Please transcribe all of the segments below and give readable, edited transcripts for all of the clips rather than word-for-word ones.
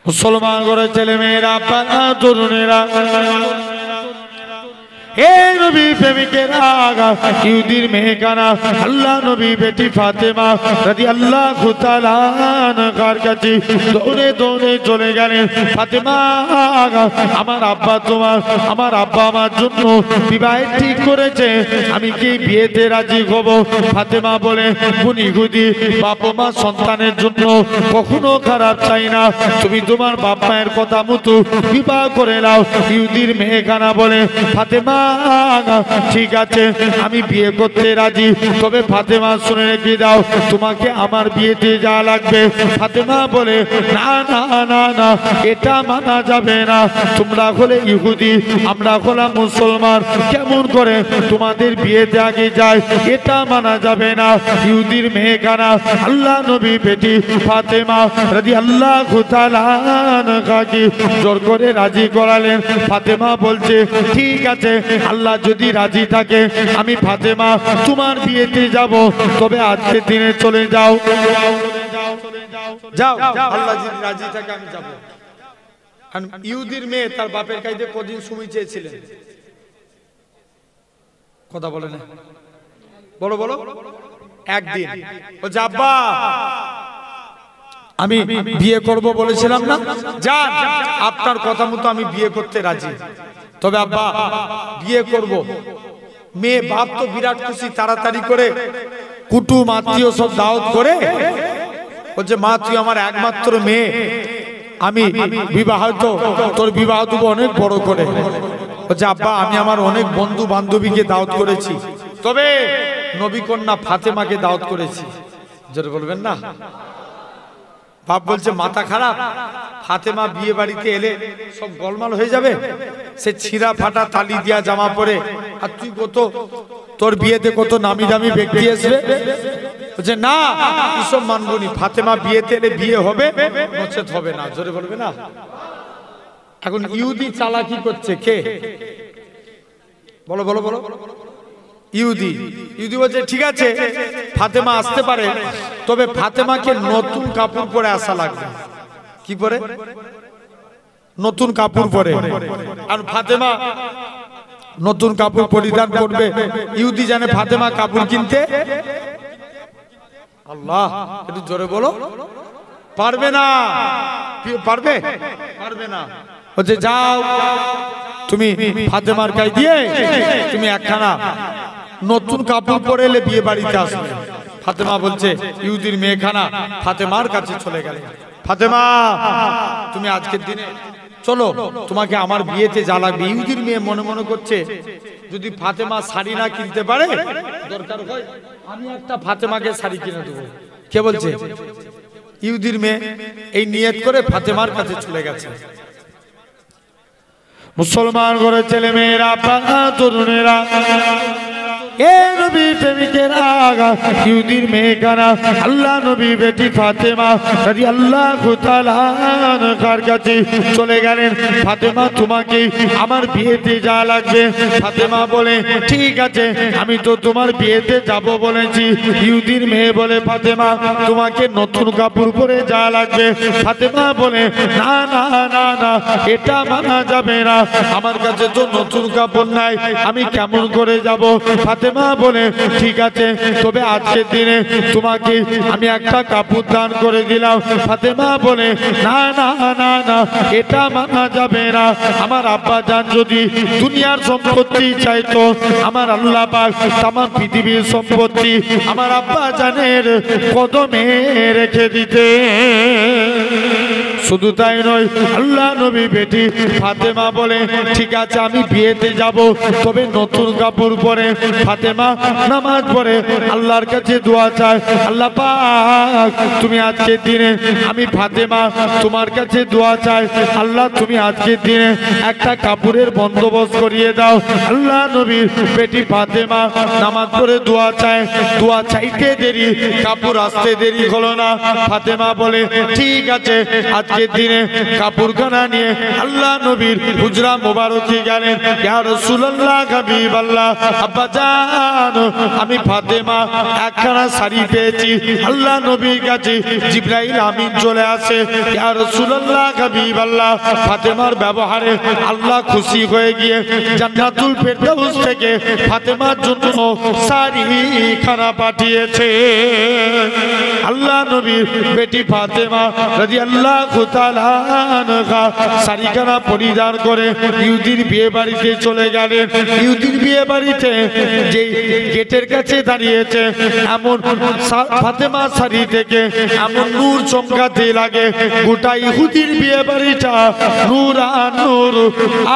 মুসলমান করে ছেলে মেয়েরা তরুণেরা हे नबी प्रेमिकेरा यहूदीर मेहकाना अल्लाह नबी बेटी फातिमा রাদিয়াল্লাহু তাআলা আনহার কাছে দৌড়ে দৌড়ে চলে গেলেন। ফাতিমা আমার আব্বা আমার জন্য বিবাহ ঠিক করেছে, আমি কি বিয়েতে রাজি হব? ফাতিমা বলে গুনি গুদি বাপ মা সন্তানের জন্য কখনো খারাপ চাই না, তুমি তোমার বাপ মায়ের কথা মতো বিবাহ করে নাও। ইহুদির মেহকানা বলে ফাতিমা ঠিক আছে আমি বিয়ে করতে রাজি, তবে ফাতেমা শুনে রেখে দাও তোমাকে আমার বিয়েতে যাওয়া লাগবে। ফাতেমা বলে না না না না এটা মানা যাবে না, তোমরা হলে ইহুদি আমরা হলাম মুসলমান, কেমন করে তোমাদের বিয়েতে আগে যায়, এটা মানা যাবে না। ইহুদির মেহকানা আল্লাহ নবী বেটি ফাতেমা রাদিয়াল্লাহু তাআলা আনহাকে জোর করে রাজি করালেন। ফাতেমা বলছে ঠিক আছে আল্লাহ যদি রাজি থাকে আমি ফাতেমা তোমার বিয়েতে যাব, তবে আজকের দিনে চলে যাও যাও আল্লাহ যদি রাজি থাকে আমি যাব। ইহুদির মেয়ে তার বাপের কাছে কদিন সময় চেয়েছিলেন? কথা বলে না, বলো বলো। একদিন বলছে আব্বা আমি বিয়ে করব বলেছিলাম না, যান আপনার কথা মতো আমি বিয়ে করতে রাজি, তবে আব্বা বিয়ে করব। মেয়ে বাপ তো বিরাট খুশি, তাড়াতাড়ি করে কুটুম আত্মীয় সব দাওয়াত করে বলছে মা তুই আমার একমাত্র মেয়ে, আমি বিবাহিত, তোর বিবাহ দেবো অনেক বড় করে। বলছে আব্বা আমি আমার অনেক বন্ধু বান্ধবীকে দাওয়াত করেছি, তবে নবী কন্যা ফাতেমাকে দাওয়াত করেছি। জোরে বলবেন না। বাপ বলছে মাথা খারাপ, ফাতেমা বিয়ে বাড়িতে এলে সব গোলমাল হয়ে যাবে, সে ছিঁড়া ফাটা তালি দিয়া জামা পরে, আর তুই কত তোর বিয়েতে কত নামি দামি ব্যক্তি আসবে। বলছে না এসব মানবনি, ফাতেমা বিয়েতে এলে বিয়ে হবে নচেত হবে না। জোরে বলবে না। এখন ইহুদি চালাকি করছে কে? বলো বলো বলো। ইহুদি বলছে ঠিক আছে ফাতেমা আসতে পারে, তবে ফাতেমাকে নতুন কাপড় পরে আসা লাগবে। কি পরে? নতুন কাপড় পরে। আর ফাতেমা নতুন কাপড় পরিধান করবে, ইহুদি জানে ফাতেমা কাপড় কিনতে আল্লাহ একটু জোরে বলো পারবে না। পারবে পারবে না। বলছে যাও তুমি ফাতেমার গায়ে দিয়ে তুমি একখানা নতুন কাপড় পরে এলে বিয়ে বাড়িতে আসবে। ফাতেমা বলছে ইহুদির মেয়েখানা ফাতেমার কাছে চলে গেলে, ফাতেমা তুমি আজকের দিনে চলো তোমাকে আমার বিয়েতে যা লাগবে। ইহুদির মেয়ে মনে মনে করছে যদি ফাতেমা শাড়ি না কিনতে পারে দরকার হয় আমি একটা ফাতেমাকে শাড়ি কিনে দেবো। কে বলছে? ইহুদির মেয়ে এই নিয়ত করে ফাতেমার কাছে চলে গেছে। মুসলমান ঘরের ছেলে মেয়েরা তরুণেরা নবী প্রেমিকেরা ইহুদির মেহকানা আল্লাহ নবী বেটি ফাতেমা রাদিয়াল্লাহু তাআলা আনহার কাছে চলে গেলেন। ফাতেমা তোমাকে আমার বিয়েতে যাওয়া লাগবে। ফাতেমা বলে ঠিক আছে আমি তো তোমার বিয়েতে যাব বলেছি। ইহুদির মেয়ে বলে ফাতেমা তোমাকে নতুন কাপড় পরে যাওয়া লাগবে। ফাতেমা বলে না না না না এটা মানা যাবে না, আমার কাছে তো নতুন কাপড় নাই, আমি কেমন করে যাব? ফাতেমা বলে ঠিক আছে তবে আজকের দিনে তোমাকে আমি একটা কাপড় দান করে দিলাম। ফাতেমা বলে না না না না এটা মানা যাবে না, আমার আব্বা জান যদি দুনিয়ার সম্পত্তি চাইতো আমার আল্লাহ পাক তাম পৃথিবীর সম্পত্তি আমার আব্বা জানের কদমে রেখে দিতে। শুধু তাই নয় আল্লাহ নবী বেটি ফাতেমা বলে ঠিক আছে আমি বিয়েতে যাব, তবে নতুন কাপড় পরে। ফাতেমা নামাজ পড়ে আল্লাহর কাছে দোয়া চায়, আল্লাহ পাক তুমি আজকের দিনে আমি ফাতেমা তোমার কাছে দোয়া চাই, আল্লাহ তুমি আজকের দিনে একটা কাপড়ের বন্দোবস্ত করিয়ে দাও। আল্লাহ নবীর বেটি ফাতেমা নামাজ পড়ে দোয়া চায়, দোয়া চাইতে দেরি কাপড় আসতে দেরি হলো না। ফাতেমা বলে ঠিক আছে আজকে আজকের দিনে কাপড়খানা নিয়ে আল্লাহ নবীর হুজরা মোবারকে গেলেন। ইয়া রাসূলুল্লাহ হাবিবাল্লাহ আব্বা জান আমি ফাতেমা একখানা শাড়ি পেয়েছি। আল্লাহ নবীর কাছে জিবরাইল আমিন চলে আসে। ইয়া রাসূলুল্লাহ হাবিবাল্লাহ ফাতেমার ব্যবহারে আল্লাহ খুশি হয়ে গিয়ে জান্নাতুল ফেরদাউস থেকে ফাতেমার জন্য শাড়ি খানা পাঠিয়েছে। আল্লাহ নবীর বেটি ফাতেমা রাদিয়াল্লাহু তাআলা আনহা শাড়িখানা পরিধান করে ইহুদির বিয়ে বাড়িতে চলে গেলেন। ইহুদির বিয়ে বাড়িতে যে গেটের কাছে দাঁড়িয়েছে এমন ফাতেমা শাড়ি থেকে এমন নূর চমকাতে লাগে গোটা ইহুদির বিয়ে বাড়িটা নূর আর নূর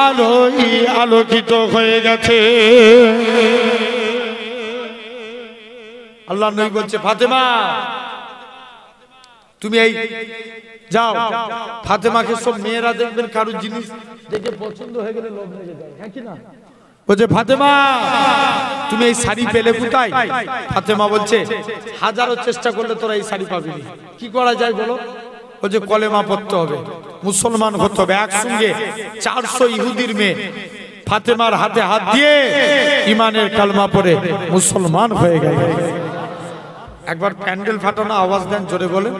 আলোয় আলোকিত হয়ে গেছে। আল্লাহ নবী বলছে ফাতেমা তুমি এই যাও। ফাতেমাকে সব মেয়েরা দেখবেন কারোর জিনিস দেখে পছন্দ হয়ে গেলে লোভ লেগে যায়, হ্যাঁ কি না? বলছে ফাতেমা তুমি এই শাড়ি পেলে কোথায়? ফাতেমা বলছে হাজারো চেষ্টা করলে তোরা এই শাড়ি পাবি না। কি করা যায় বলো? বলছে কলেমা পড়তে হবে, মুসলমান হতে হবে। একসঙ্গে 400 ইহুদির মেয়ে ফাতেমার হাতে হাত দিয়ে ইমানের কালমা পড়ে মুসলমান হয়ে গেল। একবার প্যান্ডেল ফাটানো আওয়াজ দেন জোরে বলেন।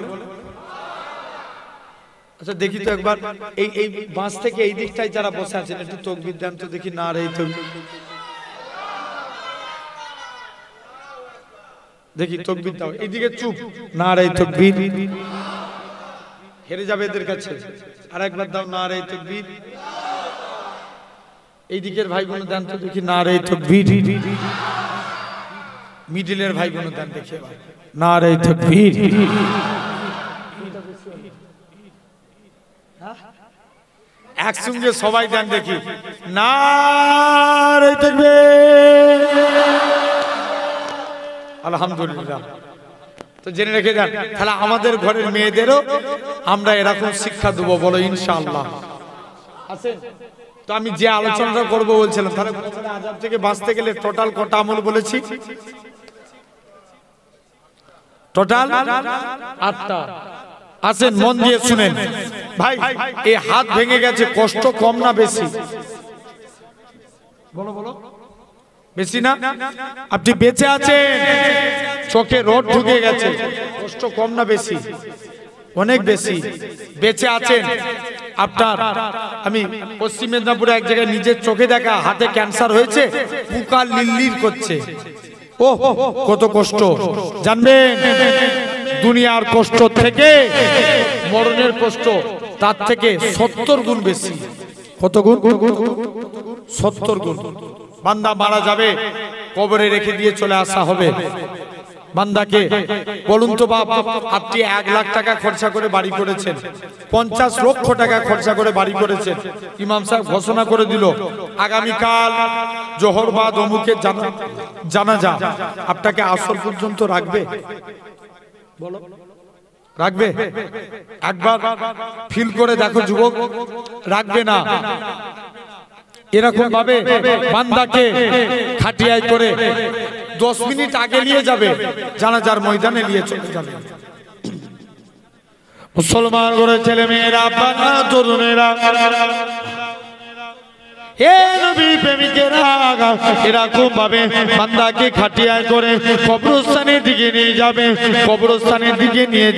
আচ্ছা দেখি তো একবার এই এই বাস থেকে এই দিকটায় যারা বসে আছেন একটু তাকবীর দেন তো দেখি। না রে তাকবীর দেখি, তাকবীর দাও। এইদিকে চুপ, না রে তাকবীর। হেরে যাবে এদের কাছে। আর একবার দাও না রে তাকবীর। এই দিকের ভাই বোন দেন তো দেখি, না রে তাকবীর। মিডিলের ভাই বোন দেন দেখি না রে তাকবীর। একসঙ্গে সবাই দেন দেখি, না রে তাকবীর। আলহামদুলিল্লাহ। তো জেনে রেখে দেন, তাহলে আমাদের ঘরের মেয়েদেরও আমরা এরকম শিক্ষা দেবো, বলো ইনশাআল্লাহ। আছে তো আমি যে আলোচনাটা করব বলছিলাম, তাহলে আযাব থেকে বাঁচতে গেলে টোটাল কটা আমল বলেছি? টোটাল 8টা। আসেন মন দিয়ে শুনেন ভাই। এই হাত ভেঙে গেছে, কষ্ট কম না বেশি? বলো বলো, বেশি না? আপনি বেঁচে আছেন, চোখে রড ঢুকে গেছে, কষ্ট কম না বেশি? অনেক বেশি। বেঁচে আছেন আপনার, আমি পশ্চিম মেদিনীপুরে এক জায়গায় নিজের চোখে দেখা, হাতে ক্যান্সার হয়েছে, পোকা লিললির করছে। ও কত কষ্ট জানবেন। দুনিয়ার কষ্ট থেকে মরণের কষ্ট তার থেকে 70 গুণ বেশি। কত গুণ? 70 গুণ। বান্দা মারা যাবে, কবরে রেখে দিয়ে চলে আসা হবে। বান্দাকে বলুন তো বাপ, আপনি 1 লাখ টাকা খরচা করে বাড়ি করেছেন, 50 লক্ষ টাকা খরচা করে বাড়ি করেছেন। ইমাম সাহেব ঘোষণা করে দিল আগামীকাল জোহর বাদ অমুকের জানাজা, আপনাকে আসর পর্যন্ত রাখবে? বলো রাখবে? একবার ফিল করে দেখো যুবক, রাখবে না। এরকম ভাবে বান্দাকে খাটিয়ায় করে 10 মিনিট আগে নিয়ে যাবে, জানাজার ময়দানে নিয়ে চলে যাবে। মুসলমান করে ছেলে মেয়েরা, তরুণেরা, হে নবী প্রেমিকেরা, এরকম ভাবে বান্দাকে খাটিয়ায় করে কবরস্থানের দিকে নিয়ে যাবে। কবরস্থানের দিকে নিয়ে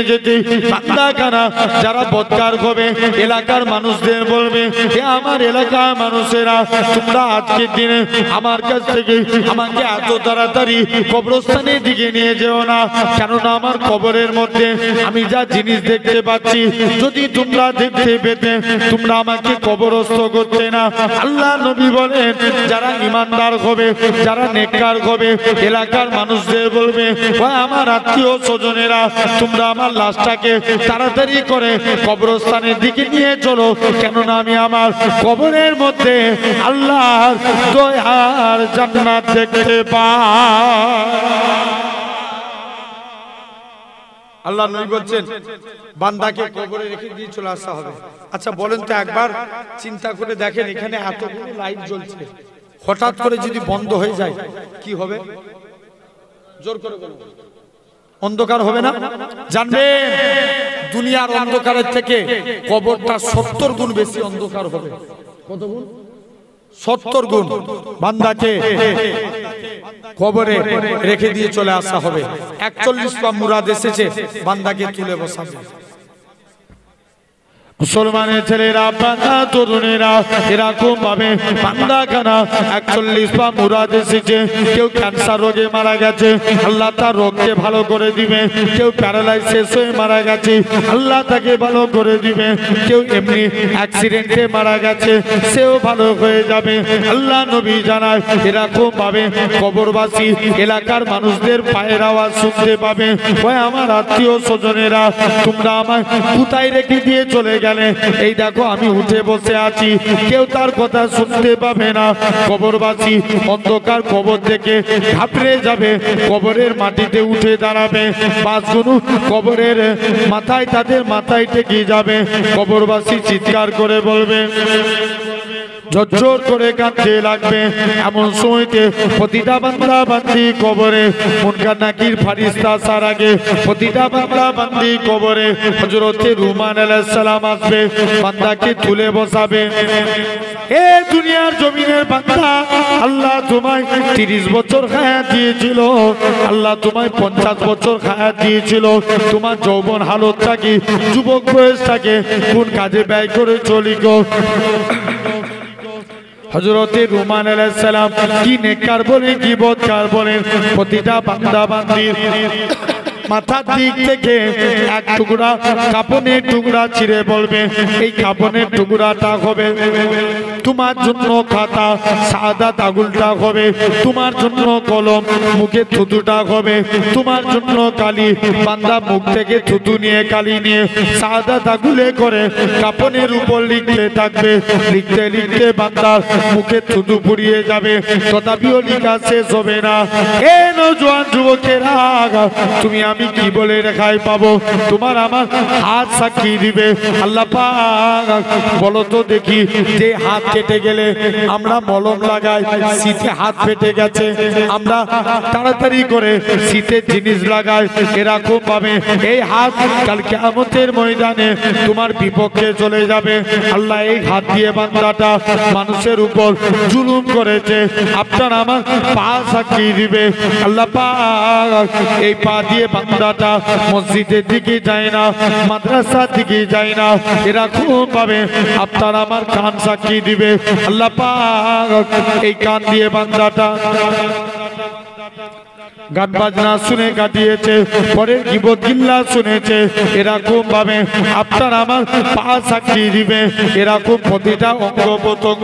যেতে বান্দা কানা যারা বদকার হবে, এলাকার মানুষদের বলবে, হে আমার এলাকার মানুষেরা, তোমরা আজকের দিনে আমার কাছ থেকে আমাকে এত তাড়াতাড়ি কবরস্থানের দিকে নিয়ে যেও না, কেননা আমার কবরের মধ্যে আমি যা জিনিস দেখতে পাচ্ছি, যদি তোমরা দেখতে পেতে তোমরা আমাকে কবরস্থ করতে না। আল্লাহ নবী বলেন, যারা ঈমানদার হবে, যারা নেককার হবে, এলাকার মানুষদের বলবে, ও আমার আত্মীয় স্বজনেরা, তোমরা আমার লাশটাকে তাড়াতাড়ি করে কবরস্থানের দিকে নিয়ে চলো, কেননা আমি আমার কবরের মধ্যে আল্লাহর দয়ার জান্নাত দেখতে পাই। আল্লাহ নবী বলছেন বান্দাকে কবরে রেখে দিয়ে চলে আসা হবে। আচ্ছা বলেন তো, একবার চিন্তা করে দেখেন, এখানে এতগুলো লাইট জ্বলছে, হঠাৎ করে যদি বন্ধ হয়ে যায় কি হবে? জোর করে বলুন, অন্ধকার হবে না? জানবেন দুনিয়ার অন্ধকারের থেকে কবরটা 70 গুণ বেশি অন্ধকার হবে। কত গুণ? 70 গুণ। বান্দাকে কবরে রেখে দিয়ে চলে আসা হবে। 41 পা মুরাদ এসেছে, বান্দাকে তুলে বসাবে। মুসলমানের ছেলেরা, বান্দা তরুণেরা এরকম ভাবে বান্দাখানা 41 পা মুরাদ এসেছে। কেউ ক্যান্সার রোগে মারা গেছে, আল্লাহ তার রোগকে ভালো করে দিবে। কেউ প্যারালাইসিস হয়ে মারা গেছে, আল্লাহ তাকে ভালো করে দিবে। কেউ এমনি অ্যাক্সিডেন্টে মারা গেছে, সেও ভালো হয়ে যাবে। আল্লাহ নবী জানায় এরকম ভাবে কবরবাসী এলাকার মানুষদের পায়ের আওয়াজ শুনতে পাবে। ওই আমার আত্মীয় স্বজনেরা, তোমরা আমার কোথায় রেখে দিয়ে চলে গেলে? এই দেখো আমি উঠে বসে আছি, কেউ তার কথা শুনতে পাবে না। কবরবাসী অন্ধকার কবর থেকে ঘাবড়ে যাবে, কবরের মাটিতে উঠে দাঁড়াবে। বাসগুলো কবরের মাথায়, তাদের মাথায় টেকে যাবে। কবরবাসী চিৎকার করে বলবে, ঝরঝর করে কাঁদতে লাগবে। এমন সময়তে প্রতিটা বান্দা বান্দি কবরে মুনকার নাকির ফারিস্তা আসার আগে প্রতিটা বান্দা বান্দি কবরে হযরতে রুমান আলাইহিস সালাম আসবে, বান্দাকে তুলে বসাবে। এ দুনিয়ার জমিনের বান্দা, আল্লাহ তোমায় 30 বছর হায়াত দিয়েছিল, আল্লাহ তোমায় 50 বছর হায়াত দিয়েছিল। তোমার যৌবন হালতটাকে, যুবক বয়সটাকে কোন কাজে ব্যয় করে চলি গো? হযরতে রুমান আলাইহিস সালাম কি নেককার বলেন, কি বদকার বলেন, প্রতিটা বান্দা বান্দির মাথার দিক থেকে এক টুকরা কাপনের টুকরা ছিঁড়ে বলবে, এই কাপনের টুকরাটা হবে তোমার জন্য খাতা, সাদাত আগুলটা হবে তোমার জন্য কলম, মুখে থুতুটা হবে তোমার জন্য কালি। বান্দা মুখ থেকে থুতু নিয়ে, কালি নিয়ে সাদাত আগুলে করে কাপনের উপর লিখতে থাকবে। লিখতে লিখতে বান্দার মুখে থুতু পুড়িয়ে যাবে, তথাপিও লিখা শেষ হবে না। এ নওজোয়ান যুবকেরা, তুমি আমি কি বলে রেখাই পাবো? তোমার আমার হাত সাক্ষী দিবে। আল্লাহ পাক বলো তো দেখি, যে হাত কেটে গেলে আমরা মলম লাগাই, শীতে হাত ফেটে গেছে আমরা তাড়াতাড়ি করে শীতের জিনিস লাগাই, এরকম ভাবে এই হাত কাল কিয়ামতের ময়দানে তোমার বিপক্ষে চলে যাবে। আল্লাহ এই হাত দিয়ে বান্দাটা মানুষের উপর জুলুম করেছে, আপনার আমার পা সাক্ষী দিবে। আল্লাহ পাক এই পা দিয়ে বান্দাটা মসজিদের দিকে যায় না, মাদ্রাসার দিকে যায় না, এরকম ভাবে আপনার আমার কান সাক্ষী দিবে। আল্লাহ পাক এই কান দিয়ে বান্দাটা গান বাজনা শুনে কাটিয়েছে, পরে গীবত গিল্লা শুনেছে, এরকম ভাবে আপনার আমার পা সাক্ষী দিবে। এরকম প্রতিটা অঙ্গ প্রত্যঙ্গ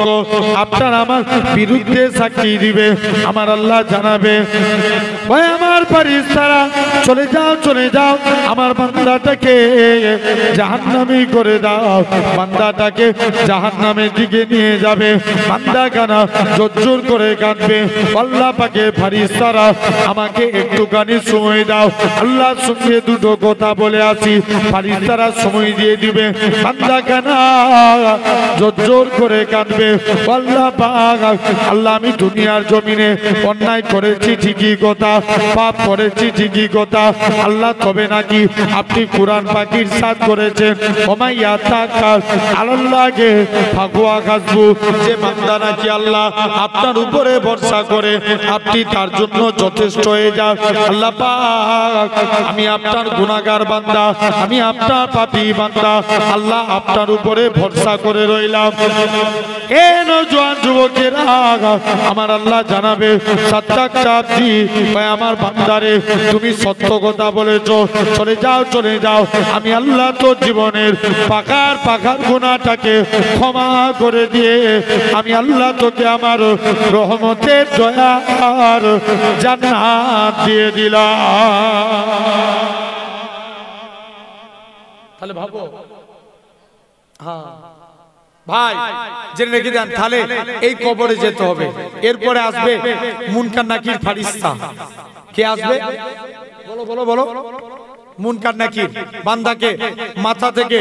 আপনার আমার বিরুদ্ধে সাক্ষী দিবে। আমার আল্লাহ জানাবে, ওই আমার ফেরেশতারা চলে যাও, চলে যাও, আমার বান্দাটাকে জাহান্নামী করে দাও। বান্দাটাকে জাহান্নামের দিকে নিয়ে যাবে। বান্দা কানা জোর করে কাঁদবে, আল্লাহ পাকে ফেরেশতারা আমাকে একটুখানি সময় দাও, আল্লাহর সঙ্গে দুটো কথা বলে আসি। ফেরেশতারা সময় দিয়ে দিবে। বান্দা কানা জোর করে কাঁদবে, আল্লাহ পাক, আল্লাহ আমি দুনিয়ার জমিনে অন্যায় করেছি ঠিকই কথা, পাপ করেছি ঠিকই কথা আল্লাহ, তবে নাকি আপনি কুরআন পাক ইরশাদ করেছেন, ওমাইয়া তাকাল আল্লাহকে ফাকুয়া কাসবু, যে বান্দা নাকি আল্লাহ আপনার উপরে ভরসা করে আপনি তার জন্য যথেষ্ট হয়ে যান। আল্লাহ পাক আমি আপনার গুনাহগার বান্দা, আমি আপনার পাপী বান্দা, আল্লাহ আপনার উপরে ভরসা করে রইলাম। এ নওজোয়ান যুবকেরা, আমার আল্লাহ জানাবে, সাত্তাক চাঁদজি ভাই আমার বান্দারে তুমি সত্য কথা বলেছো, চলে যাও, চলে যাও, আমি আল্লাহ তোর জীবনের পাকার পাকার গুনাহটাকে ক্ষমা করে দিয়ে আমি আল্লাহ তোকে আমার রহমতের দয়ার জান্নাত দিয়ে দিলাম। তাহলে ভাবো, হ্যাঁ ভাই জেনে রেখে দেন, তাহলে এই কবরে যেতে হবে। এরপরে আসবে মুনকার নাকির ফেরেশতা। কে আসবে? বলো বলো বলো। মুনকার নাকির বান্দাকে মাথা থেকে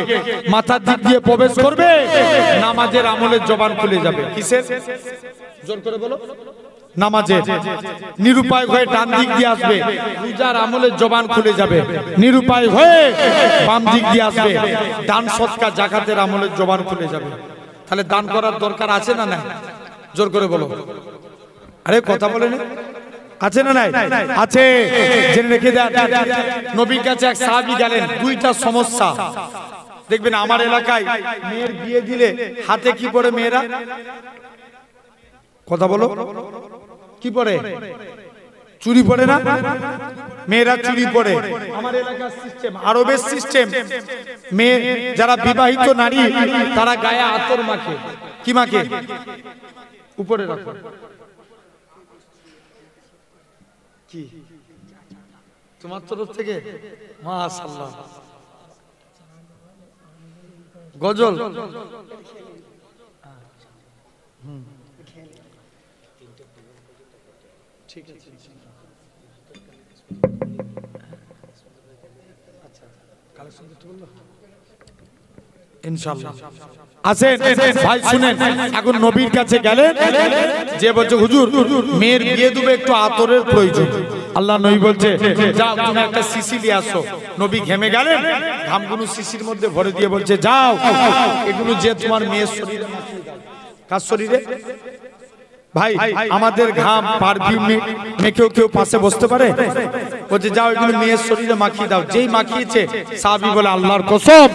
মাথার দিক দিয়ে প্রবেশ করবে, নামাজের আমলের জবান খুলে যাবে। কিসের? জোর করে বলো। নামাজের, নিরুপায় হয়ে ডান দিক দিয়ে আসবে, রোজার আমলের জবান খুলে যাবে। নিরুপায় হয়ে বাম দিক দিয়ে আসবে, দান সদকা জাকাতের আমলের জবান খুলে যাবে। তাহলে দান করার দরকার আছে না নাই? জোর করে বলো। আরে কথা বলে না, আছে না নাই? আছে। জেনে রেখে দেন, নবীর কাছে এক সাহাবী গেলেন, দুইটা সমস্যা। দেখবেন আমার এলাকায় মেয়ের বিয়ে দিলে হাতে কি পরে মেয়েরা? কথা বলো, কি পরে? চুরি পরে না? মেয়েরা চুরি পরে। আমার এলাকার সিস্টেম, আরবের সিস্টেম, মেয়ে যারা বিবাহিত নারী তারা গায়ে আতর মাখে। কি মাখে? উপরে রাখো। কি তোমার তরফ থেকে? মাশাআল্লাহ। গজল ঠিক আছে, আচ্ছা কালেকশন করতে বললো ইনশাআল্লাহ। আসেন ভাই শুনেন, এখন নবীর কাছে গেলেন, যে বলছে হুজুর মেয়ের বিয়ে দেবে, একটু আতরের প্রয়োজন। আল্লাহ নবী বলছে যাও তুমি একটা শিশি নিয়ে আসো। নবী ঘেমে গেলেন, ঘামগুলো শিশির মধ্যে ভরে দিয়ে বলছে যাও এগুলো যে তোমার মেয়ের শরীরে মাখিয়ে দাও। কার শরীরে? ভাই আমাদের ঘাম পারফিউম মেখেও কেউ পাশে বসতে পারে? বলছে যাও এগুলো মেয়ের শরীরে মাখিয়ে দাও। যেই মাখিয়েছে সাহাবী বলে আল্লাহর কসম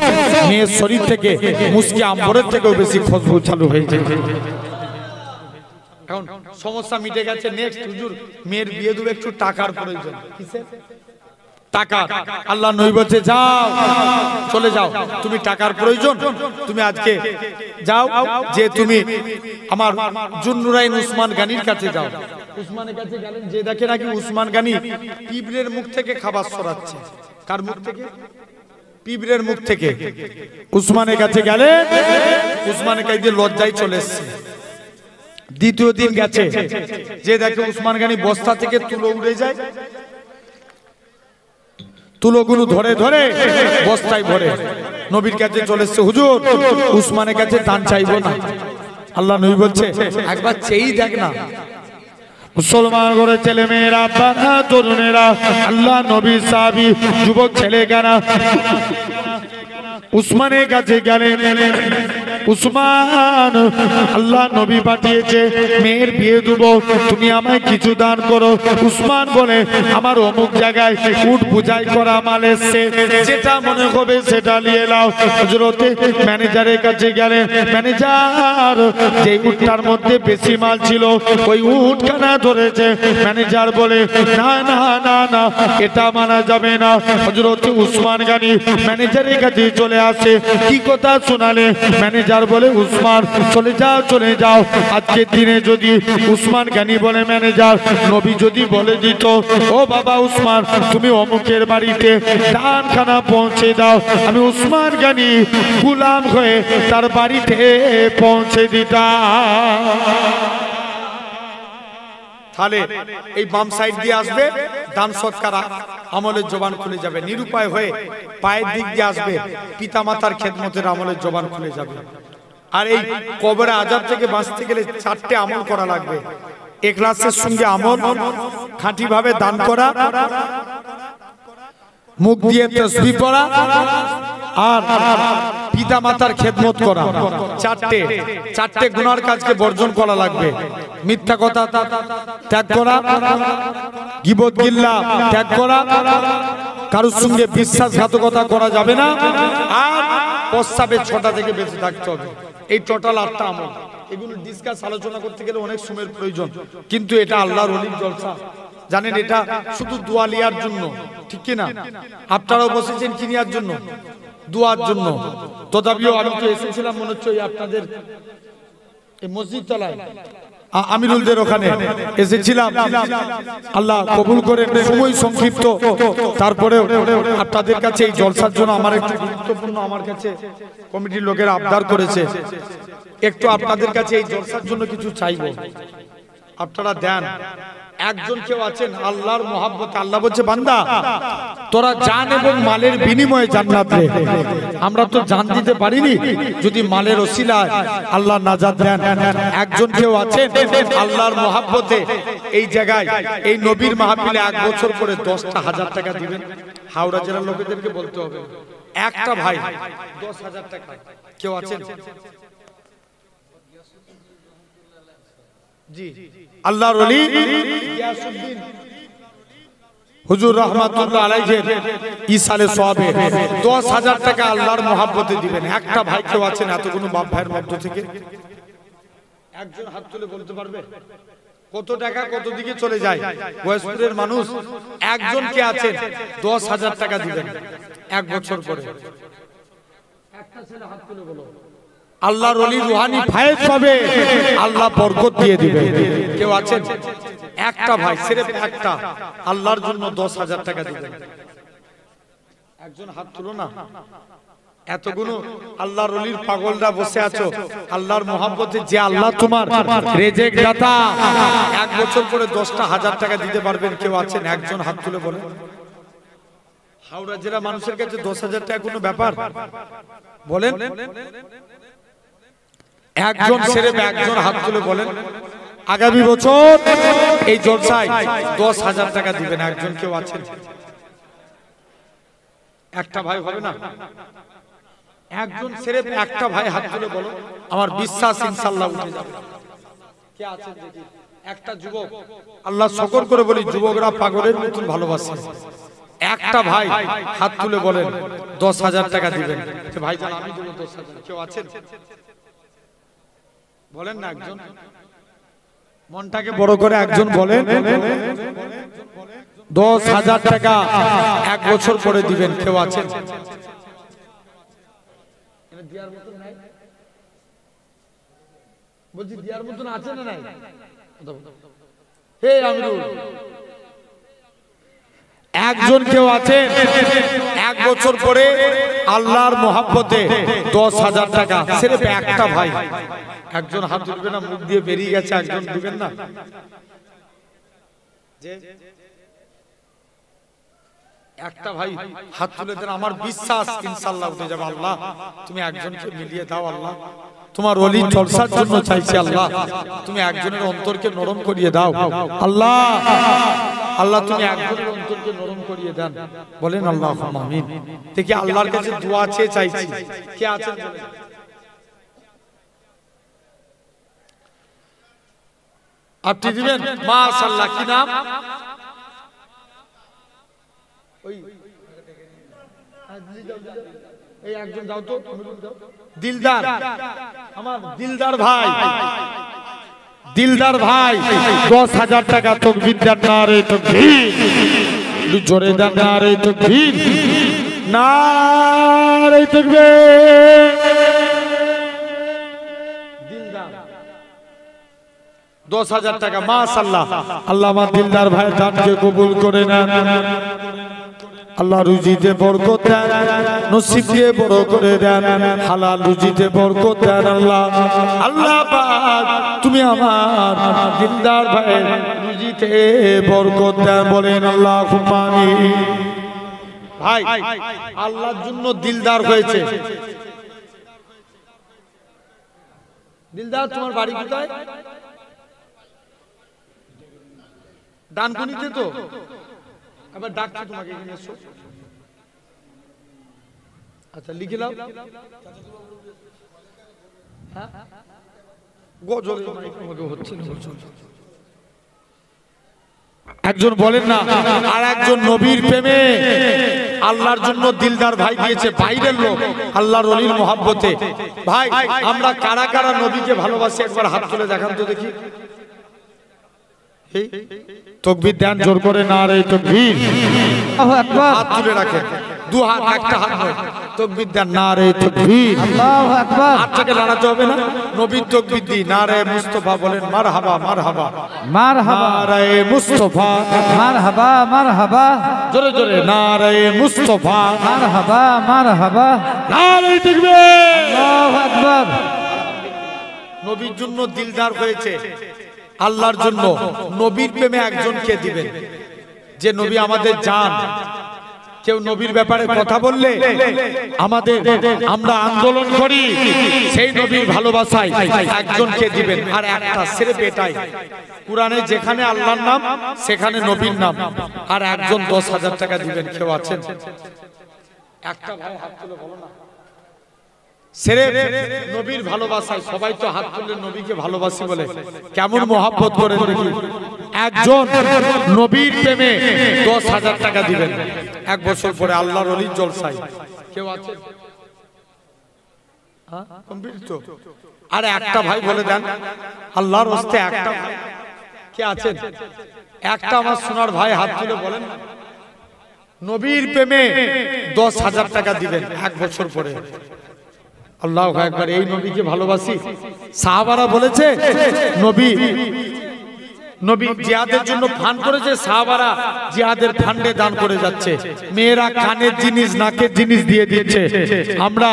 মেয়ের শরীর থেকে মুস্কি আম্বরের থেকেও বেশি খুশবু চালু হয়ে যায়। এখন সমস্যা মিটে গেছে। নেক্সট হুজুর মেয়ের বিয়ে দেবে, একটু টাকার প্রয়োজন। কিসের টাকা? আল্লাহ নবী বলছে যাও চলে যাও, তুমি টাকার প্রয়োজন, তুমি আজকে যাও যে তুমি আমার জুন্নুরাইন উসমান গানির কাছে যাও। উসমানের কাছে গেলেন, যে দেখে নাকি উসমান গানি পিঁপড়ের মুখ থেকে খাবার সরাচ্ছে। কার মুখ থেকে? পিঁপড়ের মুখ থেকে। উসমানের কাছে গেলে উসমানের কাছে লজ্জায় চলে এসছে। দ্বিতীয় দিন গেছে, যে দেখে উসমান গানি বস্তা থেকে তুলো উড়ে যায়, তুলোগুলো ধরে ধরে বস্তায় ভরে নবীর কাছে চলে এসছে। হুজুর উসমানের কাছে দান চাইবো না। আল্লাহ নবী বলছে একবার চেয়েই দেখ না। মুসলমান করে ছেলে মেয়েরা, বাচ্চা তরুণেরা, আল্লাহ নবী সাহাবী যুবক ছেলে গানা উসমানের কাছে গেলেন। উসমান আল্লাহ নবী পাঠিয়েছে মেয়ের বিয়ে দেবো, তুমি আমায় কিছু দান করো। উসমান বলে আমার অমুক জায়গায় উট বুঝাই করা মাল এসছে, যেটা মনে হবে সেটা নিয়ে নাও। হযরতে ম্যানেজারের কাছে গেলেন। ম্যানেজার যে উটটার মধ্যে বেশি মাল ছিল ওই উটখানা ধরেছে। ম্যানেজার বলে না না না না, এটা মানা যাবে না। হযরতে উসমান গানি ম্যানেজারের কাছে চলে আসে। কি কথা শোনালে? ম্যানেজার বলে উসমান চলে যাও চলে যাও। আজকের দিনে যদি উসমান গানি বলে ম্যানেজার নবী যদি বলে দিত ও বাবা উসমান তুমি অমুকের বাড়িতে দানখানা পৌঁছে দাও, আমি উসমান গানি গোলাম হয়ে তার বাড়িতে পৌঁছে দিতাম। তাহলে এই বাম সাইড দিয়ে আসবে, দান সৎকার আমলের জবান খুলে যাবে। নিরুপায় হয়ে পায়ের দিক দিয়ে আসবে, পিতামাতার খেদমতের আমলের জবান খুলে যাবে। আর এই কবরে আযাব থেকে বাঁচতে গেলে চারটে আমল করা লাগবে। ইখলাসের সঙ্গে আমল, খাঁটি ভাবে দান করা, মুখ দিয়ে তাসবিহ পড়া, আর পিতামাতার খেদমত করা। চারটে গুনার কাজকে বর্জন করা লাগবে। মিথ্যা কথা ত্যাগ করা, গীবত গিল্লা ত্যাগ করা, কারোর সঙ্গে বিশ্বাসঘাতকতা করা যাবে না, আর প্রস্রাবের ছটা থেকে বেঁচে থাকতে হবে। এই টোটাল 8টা আমল। এগুলো ডিসকাস আলোচনা করতে গেলে অনেক সময়ের প্রয়োজন, কিন্তু এটা আল্লাহর ওলির জলসা। জানেন এটা শুধু দোয়া লিয়ার জন্য, ঠিক কি না? আপনারাও বসেছেন কি নেওয়ার জন্য? দোয়ার জন্য। তথাপিও আমি তো এসেছিলাম মনে হচ্ছে আপনাদের এই মসজিদ তলায় আমিরুলদের ওখানে এসেছিলাম। আল্লাহ কবুল করে। সময় সংক্ষিপ্ত, তারপরে আপনাদের কাছে এই জলসার জন্য আমার একটু গুরুত্বপূর্ণ, আমার কাছে কমিটির লোকেরা আবদার করেছে, একটু আপনাদের কাছে এই জলসার জন্য কিছু চাইবো, আপনারা দেন। একজন কেউ আছেন আল্লাহর মহব্বতে, আল্লাহ বলছে বান্দা তোরা জান এবং মালের বিনিময়ে জান্নাত নে। আমরা তো জান দিতে পারিনি, যদি মালের ওসিলায় আল্লাহ নাজাত দেন। একজন কেউ আছেন আল্লাহর মহব্বতে এই জায়গায় এই নবীর মাহফিলে 1 বছর পরে 10,000 টাকা দিবেন। হাওড়া জেলার লোকেদেরকে বলতে হবে, একটা ভাই 10,000 টাকা। কেউ আছেন? জি, আল্লাহর ওলি গিয়াসউদ্দিন হুজুর রাহমাতুল্লাহ আলাইহি ইসালে সওয়াবে 10,000 টাকা আল্লাহর মহব্বতে দিবেন। একটা ভাই কেউ আছেন এতগুলো বাপ ভাইয়ের মধ্য থেকে? একজন হাত তুলে বলতে পারবে কত টাকা কত দিকে চলে যায়? বয়সপুরের মানুষ একজন কে আছেন 10,000 টাকা দিবেন 1 বছর পরে? একটা ছেলে হাত তুলে বলো। আল্লাহর ওলি রুহানি ফায়েজ পাবে, আল্লাহ বরকত দিয়ে দিবে। কেউ আছেন? একটা ভাই, সির্ফ একটা, আল্লাহর জন্য 10,000 টাকা দিবেন। একজন হাত তুলো না। এতগুলো আল্লাহর ওলির পাগলরা বসে আছো, আল্লাহর মহব্বতে যে আল্লাহ তোমার রেজেক দাতা, 1 বছর পরে 10,000 টাকা দিতে পারবেন। কেউ আছেন? একজন হাত তুলে বলেন। হাওড়া জেলা মানুষের কাছে 10,000 টাকা কোনো ব্যাপার? বলেন একজন, সির্ফ একজন হাত তুলে বলেন আগামী বছর এই জলসায় 10,000 টাকা দিবেন। একজন কেউ আছেন? একটা ভাই হবে না? একজন, সির্ফ একটা ভাই হাত তুলে বলো। আমার বিশ্বাস ইনশাআল্লাহ উঠে যাবে। কে আছেন দেখি? একটা যুবক, আল্লাহ শুকর করে বলি যুবকরা পাগলের মতন ভালোবাসে। একটা ভাই হাত তুলে বলেন 10,000 টাকা দিবেন। ভাই জান আমি দেব 10,000। কেউ আছেন? বলেন না একজন, মনটাকে বড় করে একজন বলেন 10,000 টাকা 1 বছর পরে দিবেন। কেউ আছেন? দিয়ার মতন নাই? বলছি দিয়ার মতন আছে না নাই? হে আমিরুল, একজন কেউ আছেন 1 বছর পরে আল্লাহর মহব্বতে 10,000 টাকা? সির্ফ একটা ভাই। একজন হাত তুলবে না? মুখ দিয়ে বেরিয়ে গেছে, একজন দিবেন না? একটা ভাই হাত তুলে দেন, আমার বিশ্বাস ইনশাআল্লাহ উঠে যাবে। আল্লাহ তুমি একজনকে মিলিয়ে দাও। আল্লাহ তোমার ওলি জলসার জন্য চাইছি। আল্লাহ তুমি একজনের অন্তরকে নরম করিয়ে দাও। আল্লাহ আল্লাহ তুমি একজনের অন্তরকে নরম করিয়ে দেন। বলেন আল্লাহুম্মা আমিন। দেখি আল্লাহর কাছে দোয়া চেয়ে চাইছি। কে আছেন? আপনি দিবেন? মাশাআল্লাহ। কি নাম? এই একজন যাও তো, দিলদার, আমার দিলদার ভাই, দিলদার ভাই 10,000 টাকা। তাকবীর দেন, নারে তাকবীর, জোরে দেন নারে তাকবীর, নারে তাকবীর। দিলদার 10,000 টাকা। মাশাআল্লাহ। আল্লাহ আমার দিলদার ভাই দানকে কবুল করে নেন। আল্লাহ রুজিতে বরকত দেন, নসিব দিয়ে বড় করে দেন, হালাল রুজিতে বরকত দেন। আল্লাহ আল্লাহ পাক তুমি আমার দিলদার ভাই রুজিতে বরকত দেন। বলেন আল্লাহুম্মা আমিন। ভাই আল্লাহর জন্য দিলদার হয়েছে। দিলদার তোমার বাড়ি কোথায়? ডানকুনিতে তো? আবার ডাকছি তোমাকে, এখানে এসো। আচ্ছা লিখে নাও। গজল আমাকে হচ্ছে না। একজন বলেন না, আর একজন নবীর প্রেমে আল্লাহর জন্য দিলদার ভাই দিয়েছে, বাইরের লোক আল্লাহর ওলির মহব্বতে। ভাই আমরা কারা কারা নবীকে ভালোবাসি একবার হাত তুলে দেখান তো দেখি। তাকবীর দেন জোর করে, নারে তাকবীর। আল্লাহু আকবার। হাত তুলে রাখেন, দু হাত, একটা হাত নয়। তাকবীর দেন, নারে তাকবীর। আল্লাহু আকবার। হাতটাকে নাড়াতে হবে না। নবীর তাকবীর দি, নারে মুস্তাফা। বলেন মারহাবা মারহাবা মারহাবা, নারে মুস্তাফা মারহাবা মারহাবা, জোরে জোরে নারে মুস্তাফা মারহাবা মারহাবা, নারে তাকবীর। আল্লাহু আকবার। নবীর জন্য দিলদার হয়েছে। আল্লাহর জন্য নবীর প্রেমে একজনকে দিবেন, যে নবী আমাদের জান। কেউ নবীর ব্যাপারে কথা বললে আমাদের আমরা আন্দোলন করি, সেই নবীর ভালোবাসায় একজনকে দিবেন। আর একটা সির্ফ এটাই, কুরআনে যেখানে আল্লাহর নাম সেখানে নবীর নাম। আর একজন 10,000 টাকা দিবেন। কেউ আছেন? একটা ভাই হাত তুলে বলো না। সির্ফ নবীর ভালোবাসায় সবাই তো হাত তুলে নবীকে ভালোবাসি বলে, কেমন মহব্বত করে দেখি। একজন নবীর প্রেমে 10,000 টাকা দিবেন, 1 বছর পরে আল্লাহর ওলির জলসায়। কেউ আছে? আর একটা ভাই বলে দেন আল্লাহর রাস্তে একটা ভাই কে আছেন? একটা আমার সোনার ভাই হাত তুলে বলেন নবীর প্রেমে 10,000 টাকা দিবেন 1 বছর পরে। আল্লাহু আকবার। এই নবীকে ভালোবাসি। সাহাবারা বলেছে নবী জিহাদের জন্য ফান্ড করেছে, সাহাবারা জিহাদের ফান্ডে দান করে যাচ্ছে। মেয়েরা কানের জিনিস নাকের জিনিস দিয়ে দিচ্ছে। আমরা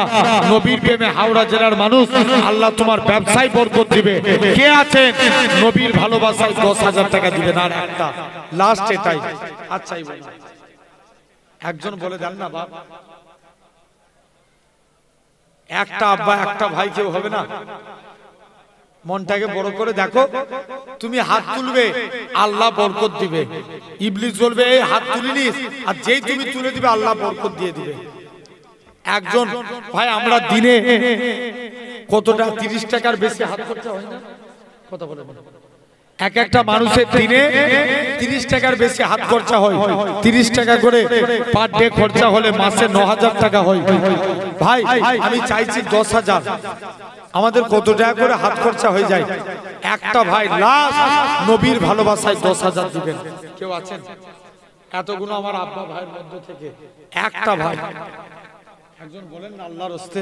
নবীর প্রেমে হাওড়া জেলার মানুষ, আল্লাহ তোমার ব্যবসায় বরকত দিবে। কে আছেন নবীর ভালোবাসায় 10,000 টাকা দিবেন? আর একটা লাস্ট এটাই। আচ্ছা একজন বলে দেন না বাপ, একটা আব্বা একটা ভাই কেউ হবে না? মনটাকে বড় করে দেখো, তুমি হাত তুলবে আল্লাহ বরকত দিবে। ইবলিস বলবে এই হাত তুলিনিস, আর যেই তুমি তুলে দিবে আল্লাহ বরকত দিয়ে দিবে। একজন ভাই আমরা দিনে কতটা 30 টাকার বেশি হাত খরচা হয় না? কথা বলে এক একটা মানুষের দিনে 30 টাকার বেশি হাত খরচা হয়। 30 টাকা করে পার ডে খরচা হলে মাসে 9,000 টাকা হয়। ভাই আমি চাইছি 10,000, আমাদের কত টাকা করে হাত খরচা হয়ে যায়। একটা ভাই লাস্ট নবীর ভালোবাসায় 10,000 দিবেন। কেউ আছেন? এতগুলো আমার আব্বা ভাইয়ের মধ্য থেকে একটা ভাই একজন বলেন না আল্লাহর রাস্তে।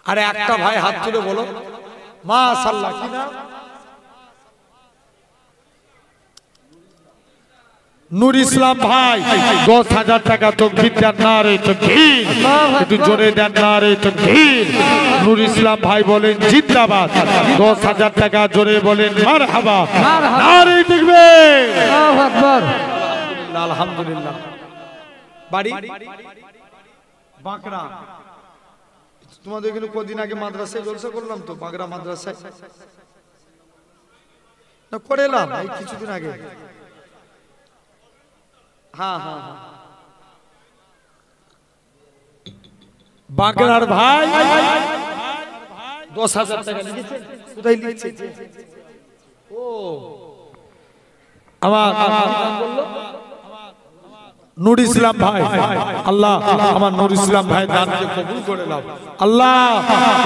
আরে একটা ভাই হাত তুলে বলো মাশাআল্লাহ। কি না? নূর ইসলাম ভাই 10,000 টাকা। তাকবীর দেন, নারে তাকবীর। একটু জোরে দেন, নারে তাকবীর। নূর ইসলাম ভাই বলেন জিন্দাবাদ। 10,000 টাকা জোরে বলেন মারহাবা, নারে তাকবীর। আল্লাহু আকবার। আলহামদুলিল্লাহ। বাড়ি বাঁকড়া। তোমাদের এখানে কদিন আগে মাদ্রাসায় জলসা করলাম তো, বাঁকড়া মাদ্রাসায় না করেলাম এই কিছুদিন আগে। হ্যাঁ হ্যাঁ বাঁকড়ার ভাই 10,000 টাকা লিখেছে। কোথায় লিখছে? ও আমার বললো নূর ইসলাম ভাই। আল্লাহ আমার নূর ইসলাম ভাই দানকে কবুল করে নাও। আল্লাহ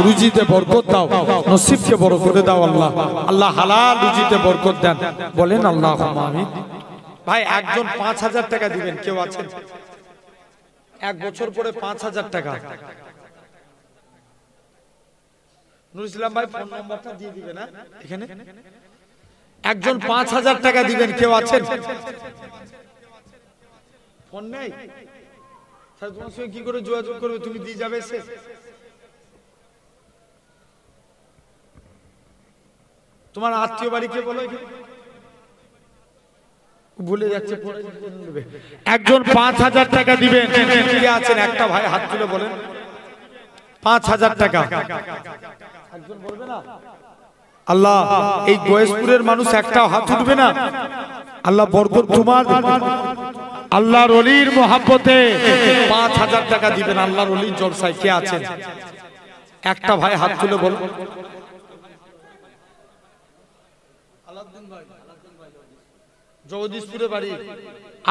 রুজিতে বরকত দাও, নসিবকে বড় করে দাও। আল্লাহ আল্লাহ হালাল রুজিতে বরকত দেন। বলেন আল্লাহুম্মা আমিন। ভাই একজন 5,000 টাকা দিবেন। কেউ আছেন? 1 বছর পরে 5,000 টাকা। নূর ইসলাম ভাই ফোন নাম্বারটা দিয়ে দিবেন না এখানে। একজন 5,000 টাকা দিবেন। কেউ আছেন? ফোন নেই? তাহলে তোমার সঙ্গে কি করে যোগাযোগ করবে? তুমি দিয়ে যাবে সে। তোমার আত্মীয় বাড়িকে বলো, ভুলে যাচ্ছে। একজন 5,000 টাকা দিবেন। কে আছেন? একটা ভাই হাত তুলে বলেন 5,000 টাকা। একজন বলবে না? আল্লাহ এই গয়েশপুরের মানুষ একটা হাত উঠবে না? আল্লাহ বরকত তোমার আল্লাহর ওলির মহব্বতে 5,000 টাকা দিবেন আল্লাহর ওলির জলসায়। কে আছেন? একটা ভাই হাত তুলে বল। জগদীশপুরে বাড়ি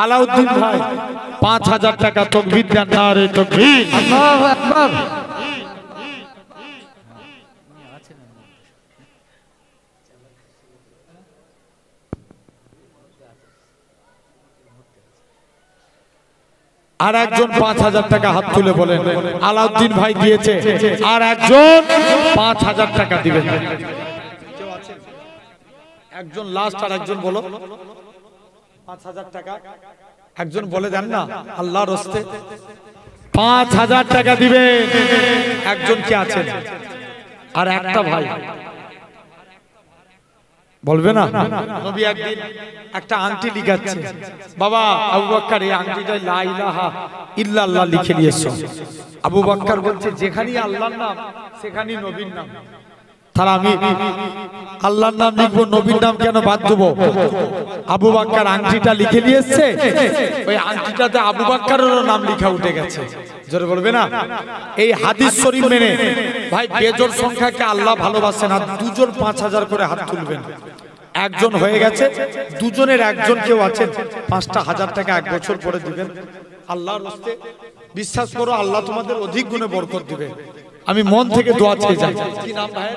আলাউদ্দিন ভাই 5,000 টাকা। তাকবীর দেন, নারে তাকবীর। আল্লাহু আকবার। আর একজন 5,000 টাকা হাত তুলে বলেন আলাউদ্দিন ভাই দিয়েছে। আর একজন 5,000 টাকা দিবেন। একজন লাস্ট। আর একজন বলো 5,000 টাকা। একজন বলে দেন না আল্লাহর রাস্তে 5,000 টাকা দিবেন। একজন কে আছেন? আর একটা ভাই বলবে না? নবী একদিন একটা আংটি লিখাচ্ছে, বাবা আবু বকর এই আংটিটা লা ইলাহা ইল্লাল্লাহ লিখে নিয়েছো। আবু বকর বলছে যেখানেই আল্লাহর নাম সেখানেই নবীর নাম, তাহলে আমি আল্লাহর নাম লিখবো, নবীর নাম কেন বাদ দেবো? আবু বকর আংটিটা লিখে নিয়েছে, ওই আংটিটাতে আবু বকরেরও নাম লেখা উঠে গেছে। জোরে বলবে না? এই হাদিস শরীফ মেনে ভাই বেজোড় সংখ্যাকে আল্লাহ ভালোবাসে না। দুজন 5000 করে হাত তুলবেন, একজন হয়ে গেছে, দুজনের একজন কেউ আছেন, 5,000 টাকা এক বছর পরে দিবেন। আল্লাহর রাস্তে বিশ্বাস করো, আল্লাহ তোমাদের অধিক গুণে বরকত দিবে। আমি মন থেকে দোয়া চেয়ে যাই। কি নাম ভাই?